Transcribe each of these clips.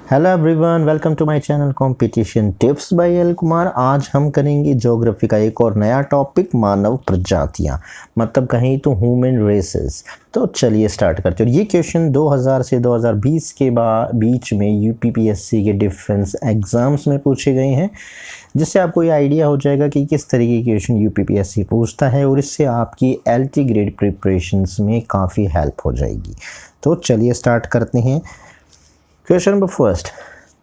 Hello everyone, welcome to my channel competition tips by L Kumar. आज हम करेंगे geography का एक और नया टॉपिक, मानव प्रजातियां, मतलब कहीं तो ह्यूमन रेसेस। तो चलिए स्टार्ट करते हैं। ये क्वेश्चन 2000 से 2020 के बीच में यूपीपीएससी के डिफेंस एग्जाम्स में पूछे गए हैं, जिससे आपको ये आइडिया हो जाएगा कि किस तरीके के क्वेश्चन यूपीपीएससी पूछता है और इससे आपकी एलटी ग्रेड प्रिपरेशंस में काफ़ी हेल्प हो जाएगी। तो चलिए स्टार्ट करते हैं। क्वेश्चन नंबर फर्स्ट,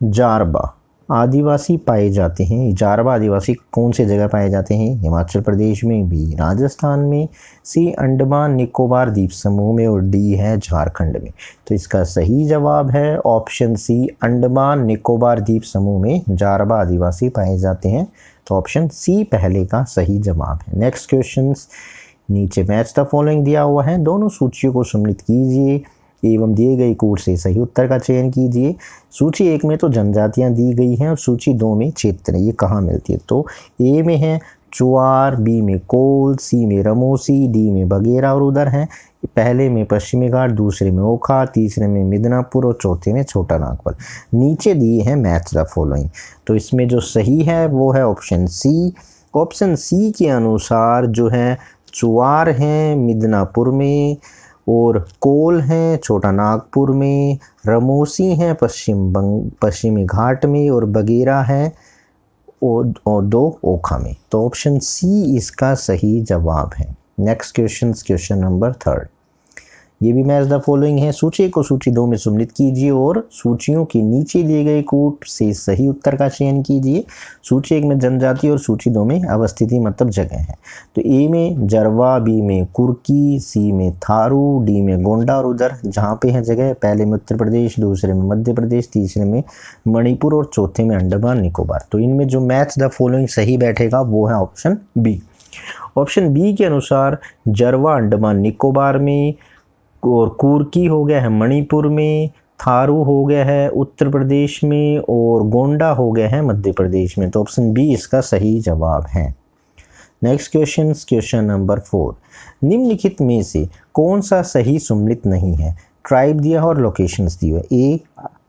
जारबा आदिवासी पाए जाते हैं। जारबा आदिवासी कौन सी जगह पाए जाते हैं? हिमाचल प्रदेश में, बी राजस्थान में, सी अंडमान निकोबार द्वीप समूह में और डी है झारखंड में। तो इसका सही जवाब है ऑप्शन सी, अंडमान निकोबार द्वीप समूह में जारबा आदिवासी पाए जाते हैं। तो ऑप्शन सी पहले का सही जवाब है। नेक्स्ट क्वेश्चन, नीचे मैच द फॉलोइंग दिया हुआ है, दोनों सूचियों को सम्मिलित कीजिए एवं दिए गए कोड से सही उत्तर का चयन कीजिए। सूची 1 में तो जनजातियां दी गई हैं और सूची 2 में क्षेत्र। ये कहाँ मिलती है? तो ए में है चुआर, बी में कोल, सी में रमोसी, डी में बगेरा और उधर है पहले में पश्चिमी घाट, दूसरे में ओखा, तीसरे में मिदनापुर और चौथे में छोटा नागपुर। नीचे दिए हैं मैच द फॉलोइंग। तो इसमें जो सही है वो है ऑप्शन सी। ऑप्शन सी के अनुसार जो है चुआर हैं मिदनापुर में, और कोल हैं छोटा नागपुर में, रमोसी हैं पश्चिमी घाट में और बगेरा है और 2 ओखा में। तो ऑप्शन सी इसका सही जवाब है। नेक्स्ट क्वेश्चन नंबर 3, ये भी मैच द फॉलोइंग है। सूची को सूची 2 में सम्मिलित कीजिए और सूचियों के नीचे दिए गए कोड से सही उत्तर का चयन कीजिए। सूची 1 में जनजाति और सूची 2 में अवस्थिति मतलब जगह है। तो ए में जरवा, बी में कुर्की, सी में थारू, डी में गोंडा और उधर जहाँ पे है जगह पहले में उत्तर प्रदेश, दूसरे में मध्य प्रदेश, तीसरे में मणिपुर और चौथे में अंडमान निकोबार। तो इनमें जो मैच द फॉलोइंग सही बैठेगा वो है ऑप्शन बी। ऑप्शन बी के अनुसार जरवा अंडमान निकोबार में, और कुर्की हो गया है मणिपुर में, थारू हो गया है उत्तर प्रदेश में और गोंडा हो गया है मध्य प्रदेश में। तो ऑप्शन बी इसका सही जवाब है। नेक्स्ट क्वेश्चन नंबर 4, निम्नलिखित में से कौन सा सही सम्मिलित नहीं है? ट्राइब दिया और लोकेशंस दिए हुए। ए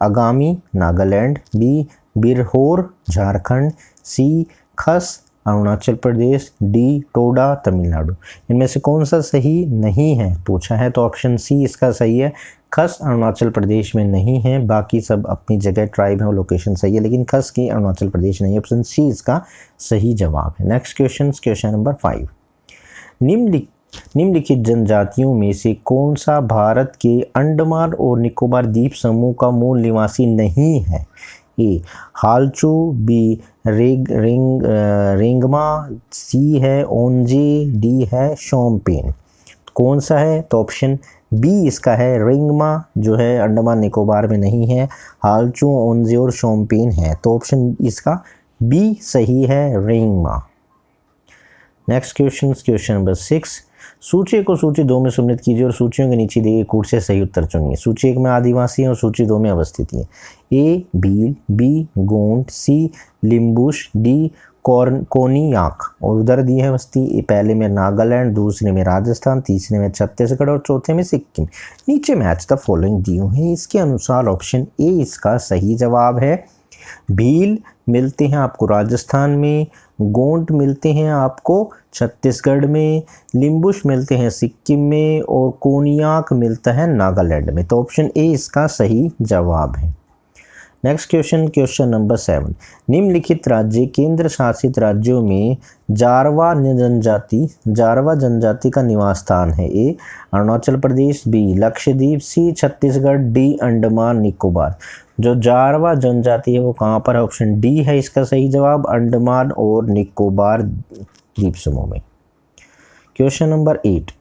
आगामी नागालैंड, बी बिरहोर झारखंड, सी खस अरुणाचल प्रदेश, डी टोडा तमिलनाडु। इनमें से कौन सा सही नहीं है पूछा है? तो ऑप्शन सी इसका सही है। खस अरुणाचल प्रदेश में नहीं है, बाकी सब अपनी जगह ट्राइब है और लोकेशन सही है, लेकिन खस की अरुणाचल प्रदेश नहीं है। ऑप्शन सी इसका सही जवाब है। नेक्स्ट क्वेश्चन नंबर 5, निम्नलिखित जनजातियों में से कौन सा भारत के अंडमान और निकोबार द्वीप समूह का मूल निवासी नहीं है? ए हालचू, बी रेंगमा, सी है ओंजे, डी है शोम्पेन। कौन सा है? तो ऑप्शन बी इसका है। रेंगमा जो है अंडमान निकोबार में नहीं है, हालचू, ओंजे और शोम्पेन है। तो ऑप्शन इसका बी सही है, रेंगमा। नेक्स्ट क्वेश्चन नंबर 6, सूची को सूची 2 में सम्मिलित कीजिए और सूचियों के नीचे दिए गए कोड से सही उत्तर चुनिए। सूची 1 में आदिवासी और सूची 2 में अवस्थिति है। ए भील, बी गोंड, सी लिम्बुश, डी कोनियाक और उधर दी है बस्ती पहले में नागालैंड, दूसरे में राजस्थान, तीसरे में छत्तीसगढ़ और चौथे में सिक्किम। नीचे मैच द फॉलोइंग दिए हुए हैं। इसके अनुसार ऑप्शन ए इसका सही जवाब है। भील मिलते हैं आपको राजस्थान में, गोंड मिलते हैं आपको छत्तीसगढ़ में, लिम्बुश मिलते हैं सिक्किम में और कोनियाक मिलता है नागालैंड में। तो ऑप्शन ए इसका सही जवाब है। नेक्स्ट क्वेश्चन नंबर 7, निम्नलिखित राज्य केंद्र शासित राज्यों में जारवा जनजाति का निवास स्थान है। ए अरुणाचल प्रदेश, बी लक्षद्वीप, सी छत्तीसगढ़, डी अंडमान निकोबार। जो जारवा जनजाति है वो कहाँ पर है? ऑप्शन डी है इसका सही जवाब, अंडमान और निकोबार द्वीप समूह में। क्वेश्चन नंबर 8,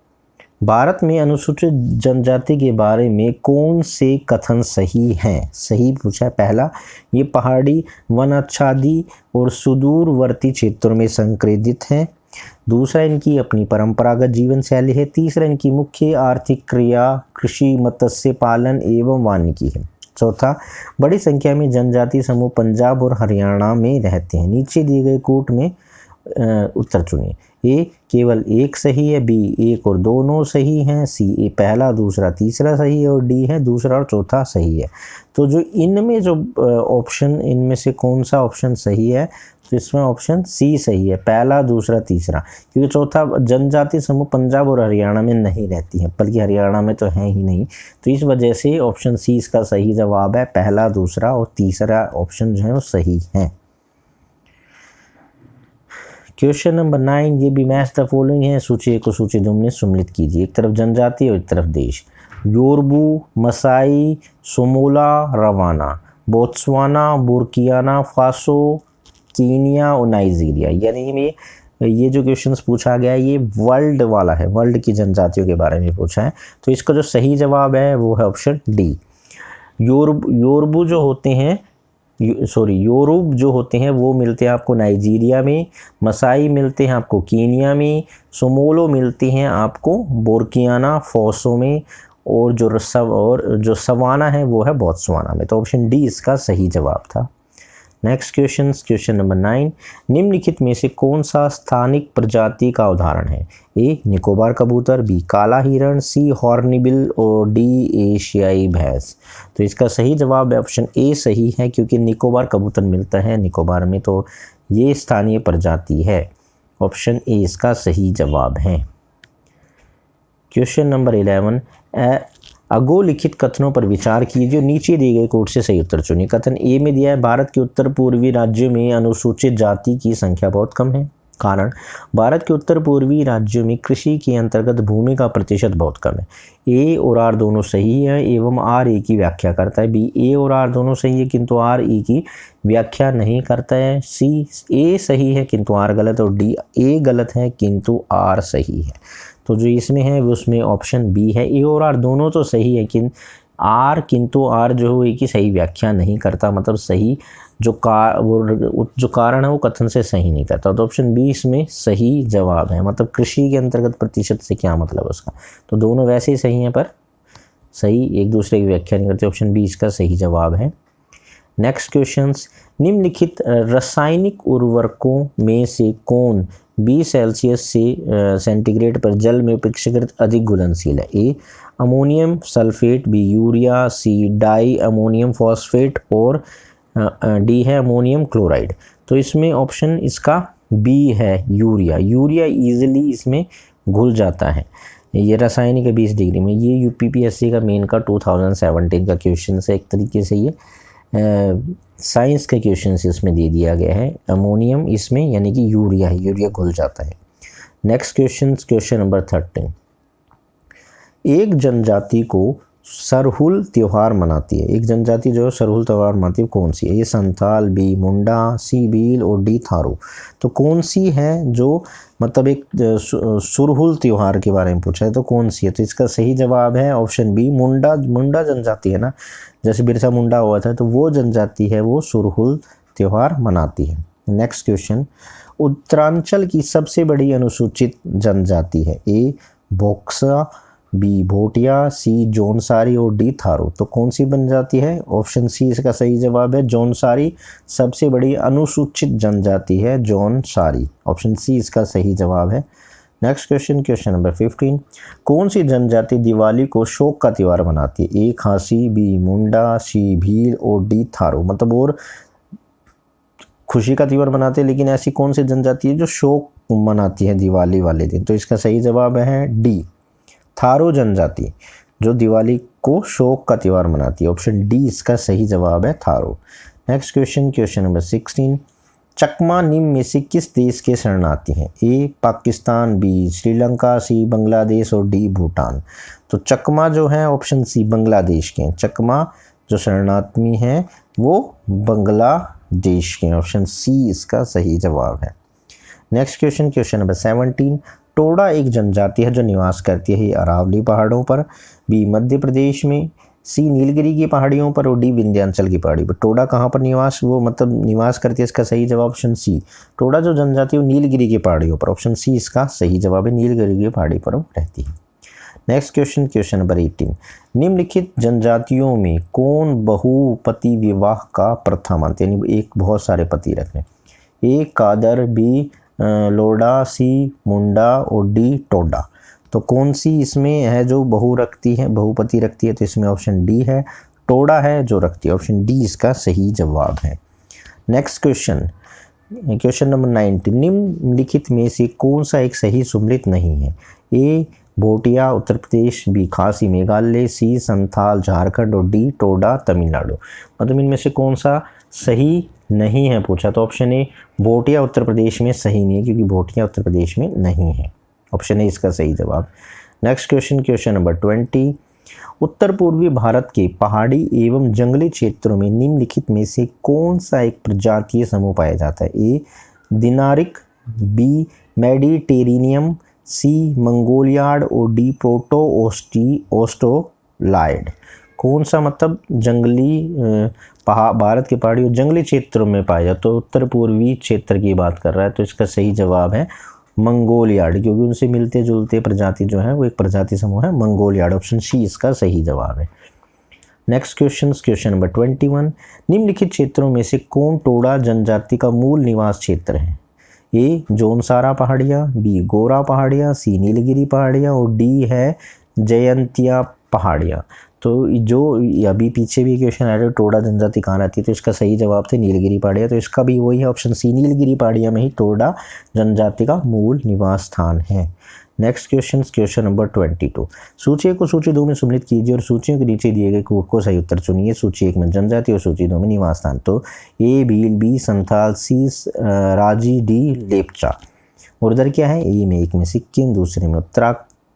भारत में अनुसूचित जनजाति के बारे में कौन से कथन सही हैं? सही पूछा है। पहला, ये पहाड़ी वनाच्छादी और सुदूरवर्ती क्षेत्रों में संक्रेदित हैं। दूसरा, इनकी अपनी परंपरागत जीवन शैली है। तीसरा, इनकी मुख्य आर्थिक क्रिया कृषि, मत्स्य पालन एवं वानिकी है। चौथा, बड़ी संख्या में जनजाति समूह पंजाब और हरियाणा में रहते हैं। नीचे दिए गए कोट में उत्तर चुनिए। ए केवल एक सही है, बी एक और दोनों सही हैं, सी ए पहला दूसरा तीसरा सही है और डी है दूसरा और चौथा सही है। तो जो इनमें जो ऑप्शन, इनमें से कौन सा ऑप्शन सही है, तो इसमें ऑप्शन सी सही है, पहला दूसरा तीसरा, क्योंकि चौथा जनजाति समूह पंजाब और हरियाणा में नहीं रहती है, बल्कि हरियाणा में तो है ही नहीं। तो इस वजह से ऑप्शन सी इसका सही जवाब है, पहला दूसरा और तीसरा ऑप्शन जो है वो सही है। क्वेश्चन नंबर 9, ये भी मैच द फॉलोइंग है, सूची को सूची 2 में सम्मिलित कीजिए। एक तरफ जनजाति और एक तरफ देश। योरबू, मसाई, सोमोला, रवाना, बोत्सवाना, बुर्कियाना फासो, कीनिया और नाइजीरिया। यानी ये जो क्वेश्चंस पूछा गया है ये वर्ल्ड वाला है, वर्ल्ड की जनजातियों के बारे में पूछा है। तो इसका जो सही जवाब है वो है ऑप्शन डी। योरबू जो होते हैं, योरूब जो होते हैं वो मिलते हैं आपको नाइजीरिया में, मसाई मिलते हैं आपको कीनिया में, सोमोलो मिलते हैं आपको बुर्कियाना फासो में, और जो सवाना है वो है बोत्सवाना में। तो ऑप्शन डी इसका सही जवाब था। नेक्स्ट क्वेश्चन नंबर 9, निम्नलिखित में से कौन सा स्थानिक प्रजाति का उदाहरण है? ए निकोबार कबूतर, बी काला हिरण, सी हॉर्नबिल और डी एशियाई भैंस। तो इसका सही जवाब है ऑप्शन ए सही है, क्योंकि निकोबार कबूतर मिलता है निकोबार में, तो ये स्थानीय प्रजाति है। ऑप्शन ए इसका सही जवाब है। क्वेश्चन नंबर 11, अधोलिखित कथनों पर विचार कीजिए, नीचे दिए गए कोड से सही उत्तर चुनिए। कथन ए में दिया है, भारत के उत्तर पूर्वी राज्यों में अनुसूचित जाति की संख्या बहुत कम है। कारण, भारत के उत्तर पूर्वी राज्यों में कृषि के अंतर्गत भूमि का प्रतिशत बहुत कम है। ए और आर दोनों सही है एवं आर ए की व्याख्या करता है। बी ए और आर दोनों सही है किंतु आर ए की व्याख्या नहीं करता है। सी ए सही है किंतु आर गलत, और डी ए गलत है किंतु आर सही है। तो जो इसमें है वो उसमें ऑप्शन बी है। ए और आर दोनों तो सही है किंतु आर जो है कि सही व्याख्या नहीं करता, मतलब सही जो कारण है वो कथन से सही नहीं करता। तो ऑप्शन बी इसमें सही जवाब है। मतलब कृषि के अंतर्गत प्रतिशत से क्या मतलब उसका, तो दोनों वैसे ही सही हैं पर सही एक दूसरे की व्याख्या नहीं करते। ऑप्शन बी इसका सही जवाब है। नेक्स्ट क्वेश्चंस, निम्नलिखित रासायनिक उर्वरकों में से कौन 20 सेल्सियस से सेंटीग्रेड पर जल में अपेक्षाकृत अधिक घुलनशील है? ए अमोनियम सल्फेट, बी यूरिया, सी डाई अमोनियम फॉस्फेट और डी है अमोनियम क्लोराइड। तो इसमें ऑप्शन इसका बी है यूरिया। यूरिया ईजिली इसमें घुल जाता है। ये रासायनिक है 20 डिग्री में। ये यूपीपीएससी का मेन का 2017 का क्वेश्चन है। एक तरीके से ये साइंस के क्वेश्चन इसमें दे दिया गया है। अमोनियम इसमें यानी कि यूरिया है, यूरिया घुल जाता है। नेक्स्ट क्वेश्चन नंबर 13, एक जनजाति को सरहुल त्यौहार मनाती है। एक जनजाति जो सरहुल त्यौहार मनाती है कौन सी है? ये संथाल, बी मुंडा, सी भील और डी थारू। तो कौन सी है जो मतलब एक सुरहुल त्यौहार के बारे में पूछा है, तो कौन सी है? तो इसका सही जवाब है ऑप्शन बी मुंडा जनजाति है ना, जैसे बिरसा मुंडा हुआ था, तो वो जनजाति है वो सुरहुल त्यौहार मनाती है। नेक्स्ट क्वेश्चन, उत्तरांचल की सबसे बड़ी अनुसूचित जनजाति है? ए बोक्सा, बी भोटिया, सी जौनसारी और डी थारू। तो कौन सी जनजाति है? ऑप्शन सी इसका सही जवाब है, जौनसारी सबसे बड़ी अनुसूचित जनजाति है जौनसारी। ऑप्शन सी इसका सही जवाब है। नेक्स्ट क्वेश्चन नंबर 15, कौन सी जनजाति दिवाली को शोक का त्यौहार मनाती है? ए खासी, बी मुंडा, सी भील और डी थारू। मतलब और खुशी का त्यौहार मनाते हैं, लेकिन ऐसी कौन सी जनजाति है जो शोक मनाती है दिवाली वाले दिन? तो इसका सही जवाब है डी थारू जनजाति, जो दिवाली को शोक का त्यौहार मनाती है। ऑप्शन डी इसका सही जवाब है थारू। नेक्स्ट क्वेश्चन नंबर 16, चकमा निम्न में से किस देश के शरणार्थी हैं? ए पाकिस्तान, बी श्रीलंका, सी बांग्लादेश और डी भूटान। तो चकमा जो है ऑप्शन सी बांग्लादेश के हैं। चकमा जो शरणार्थी हैं वो बांग्लादेश के हैं। ऑप्शन सी इसका सही जवाब है। नेक्स्ट क्वेश्चन नंबर 17, टोडा एक जनजाति है जो निवास करती है अरावली पहाड़ों पर, बी मध्य प्रदेश में, सी नीलगिरी की पहाड़ियों पर और डी विंध्याचल की पहाड़ी पर। टोडा कहाँ पर निवास करती है? इसका सही जवाब ऑप्शन सी। टोडा जो जनजाति है वो नीलगिरी की पहाड़ियों पर। ऑप्शन सी इसका सही जवाब है, नीलगिरी की पहाड़ी पर रहती है। नेक्स्ट क्वेश्चन नंबर 18, निम्नलिखित जनजातियों में कौन बहुपति विवाह का प्रथा मानते हैं, यानी एक बहुत सारे पति रखने? ए कादर, बी लोडा, सी मुंडा और डी टोडा। तो कौन सी इसमें है जो बहुपति रखती है? तो इसमें ऑप्शन डी है, टोडा है जो रखती है। ऑप्शन डी इसका सही जवाब है। नेक्स्ट क्वेश्चन नंबर 19, निम्नलिखित में से कौन सा एक सही सुमेलित नहीं है? ए भोटिया उत्तर प्रदेश, बी खासी मेघालय, सी संथाल झारखंड और डी टोडा तमिलनाडु। मतलब इनमें से कौन सा सही नहीं है पूछा, तो ऑप्शन ए भोटिया उत्तर प्रदेश में सही नहीं है, क्योंकि भोटिया उत्तर प्रदेश में नहीं है। ऑप्शन ए इसका सही जवाब। नेक्स्ट क्वेश्चन नंबर 20, उत्तर पूर्वी भारत के पहाड़ी एवं जंगली क्षेत्रों में निम्नलिखित में से कौन सा एक प्रजातीय समूह पाया जाता है? ए दिनारिक, बी मेडिटेरेनियम, सी मंगोलियाड और डी प्रोटो ओस्टोलाइड। कौन सा मतलब जंगली भारत के पहाड़ी और जंगली क्षेत्रों में पाया जाता है? तो उत्तर पूर्वी क्षेत्र की बात कर रहा है, तो इसका सही जवाब है मंगोलियाड, क्योंकि उनसे मिलते जुलते प्रजाति जो है वो एक प्रजाति समूह है मंगोलियाड। ऑप्शन सी इसका सही जवाब है। नेक्स्ट क्वेश्चन नंबर 21, निम्नलिखित क्षेत्रों में से कौन टोडा जनजाति का मूल निवास क्षेत्र है? ए जोनसारा पहाड़ियाँ, बी गोरा पहाड़ियाँ, सी नीलगिरी पहाड़ियाँ और डी है जयंतिया पहाड़ियाँ। तो जो अभी पीछे भी क्वेश्चन आ रहा है टोडा जनजाति कहाँ रहती है, तो इसका सही जवाब थे नीलगिरी पहाड़ियाँ। तो इसका भी वही है, ऑप्शन सी नीलगिरी पहाड़ियाँ में ही टोडा जनजाति का मूल निवास स्थान है। नेक्स्ट क्वेश्चन नंबर 22, सूची को सूची 2 में सम्मिलित कीजिए और सूचियों के नीचे दिए गए कोड को सही उत्तर चुनिए। सूची 1 में जनजाति और सूची 2 में निवास स्थान। तो ए भील, बी संथाल, सी राजी, डी लेपचा। और उधर क्या है? ए में एक में सिक्किम, दूसरे में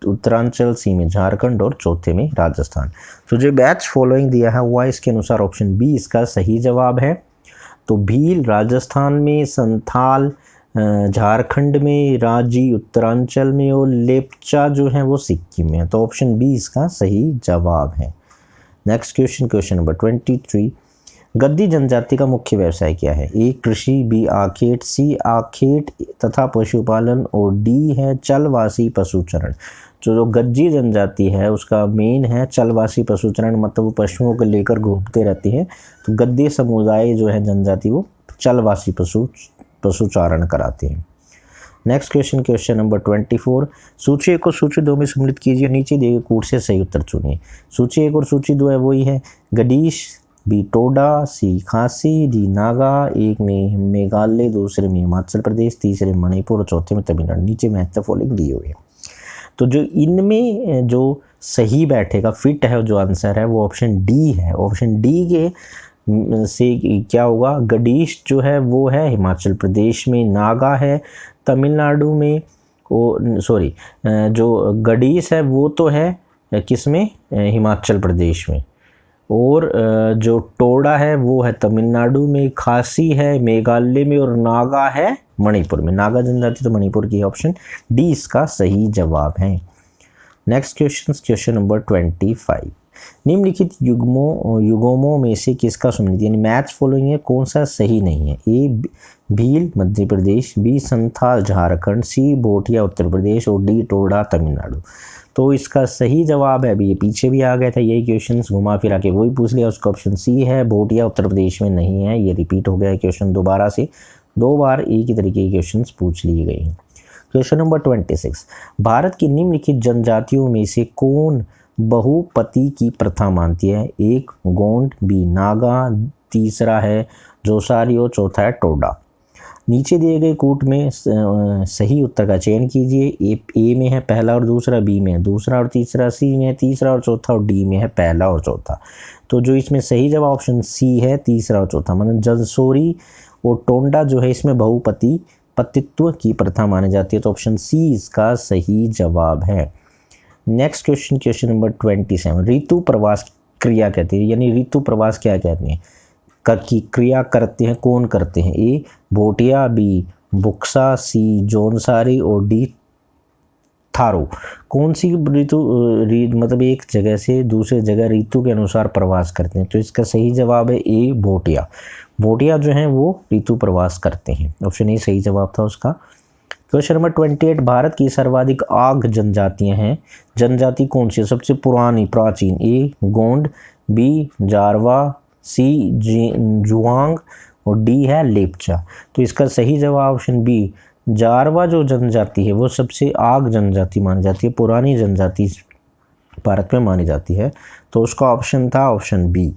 उत्तरांचल, सी में झारखंड और चौथे में राजस्थान। तो जो बैच फॉलोइंग दिया है हुआ इसके अनुसार ऑप्शन बी इसका सही जवाब है। तो भील राजस्थान में, संथाल झारखंड में, राजी उत्तरांचल में और लेपचा जो है वो सिक्किम में है। तो ऑप्शन बी इसका सही जवाब है। नेक्स्ट क्वेश्चन नंबर 23, गद्दी जनजाति का मुख्य व्यवसाय क्या है? ए कृषि, बी आखेट, सी आखेट तथा पशुपालन और डी है चलवासी पशुचरण। जो गद्दी जनजाति है उसका मेन है चलवासी पशुचरण, मतलब वो पशुओं को लेकर घूमते रहते हैं। तो गद्दी समुदाय जो है जनजाति वो चलवासी पशुचारण कराते हैं। नेक्स्ट क्वेश्चन नंबर 24, सूची 1 को सूची 2 में सम्मिलित कीजिए, नीचे दिए गए कोड से सही उत्तर चुनिए। सूची 1 और सूची 2 है वही है, गडीश, बी टोडा, सी खासी, डी नागा, एक में मेघालय, दूसरे में हिमाचल प्रदेश, तीसरे में मणिपुर और चौथे में तमिलनाडु। नीचे मैथ फॉलोइंग दी हुई है। तो जो इनमें जो सही बैठेगा फिट है जो आंसर है वो ऑप्शन डी है। ऑप्शन डी के से क्या होगा? गडीश जो है वो है हिमाचल प्रदेश में, नागा है तमिलनाडु में, जो गडीश है वो तो है किस में? हिमाचल प्रदेश में। और जो टोडा है वो है तमिलनाडु में, खासी है मेघालय में और नागा है मणिपुर में। नागा जनजाति तो मणिपुर की है। ऑप्शन डी इसका सही जवाब है। नेक्स्ट क्वेश्चन नंबर 25, निम्नलिखित युग्मों में से किसका सम्मिलित यानी मैच फॉलोइंग है कौन सा सही नहीं है? ए भील मध्य प्रदेश, बी संथाल झारखंड, सी भोटिया उत्तर प्रदेश और डी टोडा तमिलनाडु। तो इसका सही जवाब है, अभी ये पीछे भी आ गया था यही क्वेश्चन, घुमा फिरा के वही पूछ लिया, उसका ऑप्शन सी है, भोटिया उत्तर प्रदेश में नहीं है। ये रिपीट हो गया है क्वेश्चन दोबारा से, 2 बार एक ही तरीके के क्वेश्चन पूछ लिए गए हैं। क्वेश्चन नंबर 26, भारत की निम्नलिखित जनजातियों में से कौन बहुपति की प्रथा मानती है? एक गोंड, बी नागा, तीसरा है जोसारी और चौथा है टोडा। नीचे दिए गए कूट में सही उत्तर का चयन कीजिए। ए में है पहला और दूसरा, बी में है दूसरा और तीसरा, सी में है तीसरा और चौथा और डी में है पहला और चौथा। तो जो इसमें सही जवाब ऑप्शन सी है तीसरा और चौथा, मतलब जसोरी और टोंडा जो है इसमें पतित्व की प्रथा मानी जाती है। तो ऑप्शन सी इसका सही जवाब है। नेक्स्ट क्वेश्चन नंबर 27, ऋतु प्रवास क्रिया कहती है, यानी ऋतु प्रवास क्या कहते हैं? की क्रिया करते हैं कौन करते हैं? ए भोटिया, बी बुक्सा, सी जोनसारी और डी थारू। कौन सी ऋतु मतलब एक जगह से दूसरे जगह ऋतु के अनुसार प्रवास करते हैं? तो इसका सही जवाब है ए भोटिया। भोटिया जो हैं वो ऋतु प्रवास करते हैं। ऑप्शन ए सही जवाब था उसका। क्वेश्चन नंबर 28, भारत की सर्वाधिक आग जनजातियां हैं, जनजाति कौन सी है? सबसे पुरानी प्राचीन, ए गोंड, बी जारवा, सी जुआंग और डी है लेपचा। तो इसका सही जवाब ऑप्शन बी जारवा जो जनजाति है वो सबसे आग जनजाति मानी जाती है, पुरानी जनजाति भारत में मानी जाती है, तो उसका ऑप्शन था option B.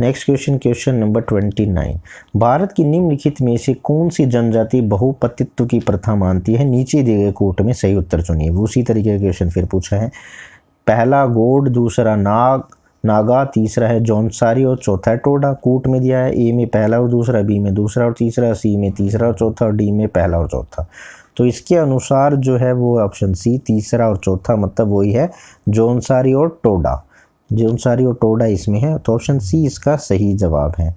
Next question, question number 29। Bharat की निम्नलिखित में से कौन सी जनजाति बहुपतित्व की प्रथा मानती है? नीचे दिए गए कोट में सही उत्तर चुनिए। उसी तरीके का क्वेश्चन फिर पूछा है। पहला गोड, दूसरा नागा, तीसरा है जौनसारी और चौथा है टोडा। कूट में दिया है ए में पहला और दूसरा, बी में दूसरा और तीसरा, सी में तीसरा और चौथा और डी में पहला और चौथा। तो इसके अनुसार जो है वो ऑप्शन सी तीसरा और चौथा, मतलब वही है जौनसारी और टोडा। जौनसारी और टोडा इसमें है, तो ऑप्शन सी इसका सही जवाब है।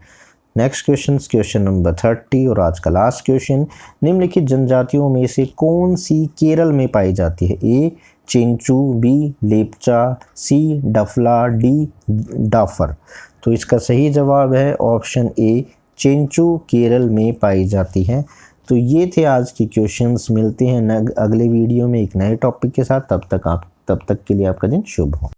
नेक्स्ट क्वेश्चन, क्वेश्चन नंबर 30 और आज का लास्ट क्वेश्चन। निम्नलिखित जनजातियों में से कौन सी केरल में पाई जाती है? ए चेंचू, बी लेप्चा, सी डफला, डी डाफर। तो इसका सही जवाब है ऑप्शन ए चेंचू केरल में पाई जाती है। तो ये थे आज के क्वेश्चंस। मिलते हैं अगले वीडियो में एक नए टॉपिक के साथ। तब तक के लिए आपका दिन शुभ हो।